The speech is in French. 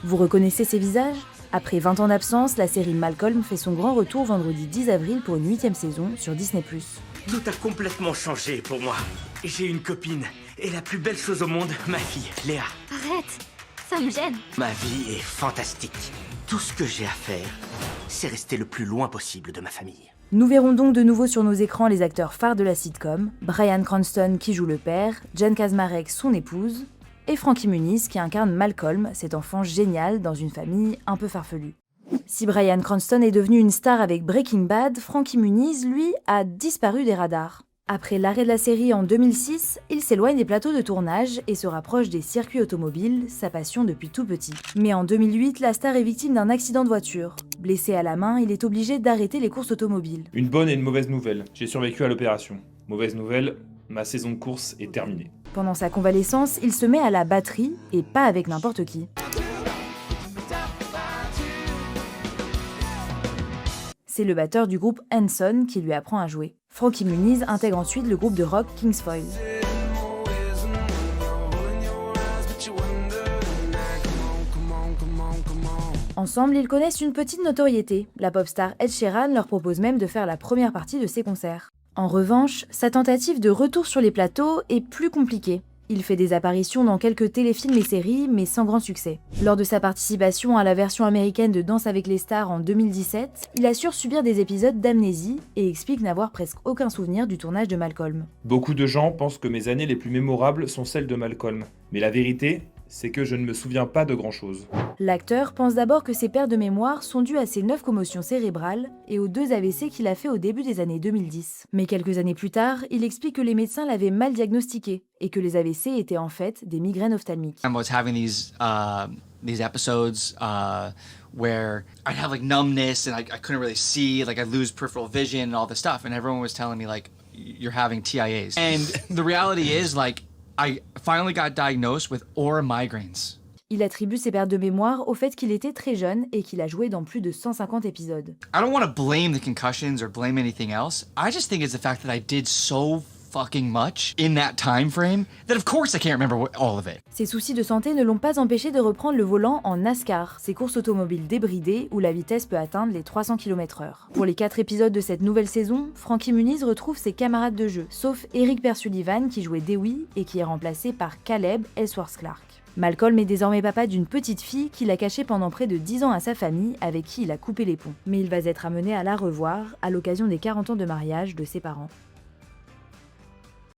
Vous reconnaissez ces visages ? Après 20 ans d'absence, la série Malcolm fait son grand retour vendredi 10 avril pour une 8e saison sur Disney+. Tout a complètement changé pour moi. J'ai une copine, et la plus belle chose au monde, ma fille, Léa. Arrête, ça me gêne. Ma vie est fantastique. Tout ce que j'ai à faire, c'est rester le plus loin possible de ma famille. Nous verrons donc de nouveau sur nos écrans les acteurs phares de la sitcom, Bryan Cranston qui joue le père, Jen Kaczmarek son épouse, et Frankie Muniz qui incarne Malcolm, cet enfant génial dans une famille un peu farfelue. Si Bryan Cranston est devenu une star avec Breaking Bad, Frankie Muniz, lui, a disparu des radars. Après l'arrêt de la série en 2006, il s'éloigne des plateaux de tournage et se rapproche des circuits automobiles, sa passion depuis tout petit. Mais en 2008, la star est victime d'un accident de voiture. Blessé à la main, il est obligé d'arrêter les courses automobiles. Une bonne et une mauvaise nouvelle. J'ai survécu à l'opération. Mauvaise nouvelle, ma saison de course est terminée. Pendant sa convalescence, il se met à la batterie, et pas avec n'importe qui. C'est le batteur du groupe Hanson qui lui apprend à jouer. Frankie Muniz intègre ensuite le groupe de rock Kings Foil. Ensemble, ils connaissent une petite notoriété. La pop star Ed Sheeran leur propose même de faire la première partie de ses concerts. En revanche, sa tentative de retour sur les plateaux est plus compliquée. Il fait des apparitions dans quelques téléfilms et séries, mais sans grand succès. Lors de sa participation à la version américaine de Danse avec les stars en 2017, il assure subir des épisodes d'amnésie et explique n'avoir presque aucun souvenir du tournage de Malcolm. Beaucoup de gens pensent que mes années les plus mémorables sont celles de Malcolm. Mais la vérité, c'est que je ne me souviens pas de grand-chose. L'acteur pense d'abord que ses pertes de mémoire sont dues à ses 9 commotions cérébrales et aux 2 AVC qu'il a fait au début des années 2010. Mais quelques années plus tard, il explique que les médecins l'avaient mal diagnostiqué et que les AVC étaient en fait des migraines ophtalmiques. I was having these episodes where I'd have like numbness and I couldn't really see, like I'd lose peripheral vision and all this stuff, and everyone was telling me like, you're having TIAs. And the reality is like, I finally got diagnosed with aura migraines. Il attribue ses pertes de mémoire au fait qu'il était très jeune et qu'il a joué dans plus de 150 épisodes. I don't want to blame the concussions or blame anything else. I just think it's the fact that I did so fucking much in that time frame that of course I can't remember all of it. Ses soucis de santé ne l'ont pas empêché de reprendre le volant en NASCAR, ces courses automobiles débridées où la vitesse peut atteindre les 300 km/h. Pour les 4 épisodes de cette nouvelle saison, Frankie Muniz retrouve ses camarades de jeu, sauf Eric Persullivan qui jouait Dewey et qui est remplacé par Caleb Ellsworth-Clark. Malcolm est désormais papa d'une petite fille qu'il a cachée pendant près de 10 ans à sa famille, avec qui il a coupé les ponts. Mais il va être amené à la revoir à l'occasion des 40 ans de mariage de ses parents.